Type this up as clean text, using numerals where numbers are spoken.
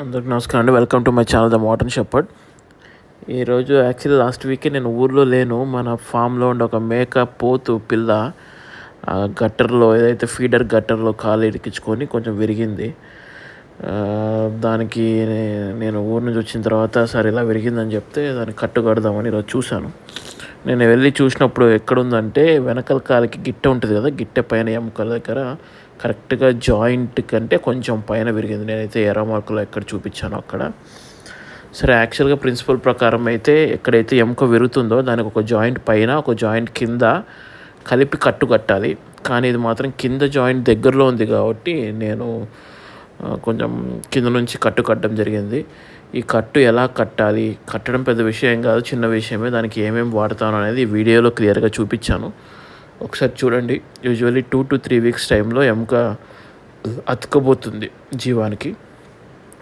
అందరికి నమస్కారం అండి. Welcome to my channel the modern shepherd. ఈరోజు యాక్చువల్లీ లాస్ట్ వీకే నేను ఊర్లో లేను. మన ఫామ్లో ఉండే ఒక మేక పోతు పిల్ల గట్టర్లో ఏదైతే ఫీడర్ గట్టర్లో కాలు ఇరికించుకొని కొంచెం విరిగింది. దానికి నేను ఊరు నుంచి వచ్చిన తర్వాత సరే ఇలా విరిగిందని చెప్తే దాన్ని కట్టు కడదామని ఈరోజు చూశాను. నేను వెళ్ళి చూసినప్పుడు ఎక్కడుందంటే వెనకల కాలికి గిట్టె ఉంటుంది కదా, గిట్టె పైన ఎముకల దగ్గర కరెక్ట్గా జాయింట్ కంటే కొంచెం పైన విరిగింది. నేనైతే ఎర్ర మార్కులో ఎక్కడ చూపించాను అక్కడ. సరే, యాక్చువల్గా ప్రిన్సిపల్ ప్రకారం అయితే ఎక్కడైతే ఎముక విరుగుతుందో దానికి ఒక జాయింట్ పైన ఒక జాయింట్ కింద కలిపి కట్టు కట్టాలి. కానీ ఇది మాత్రం కింద జాయింట్ దగ్గరలో ఉంది కాబట్టి నేను కొంచెం కింద నుంచి కట్టు కట్టడం జరిగింది. ఈ కట్టు ఎలా కట్టాలి, కట్టడం పెద్ద విషయం కాదు, చిన్న విషయమే. దానికి ఏమేమి వాడతాను అనేది ఈ వీడియోలో క్లియర్గా చూపించాను. ఒకసారి చూడండి. యూజువల్లీ 2 to 3 weeks టైంలో ఎముక అతుకబోతుంది జీవానికి.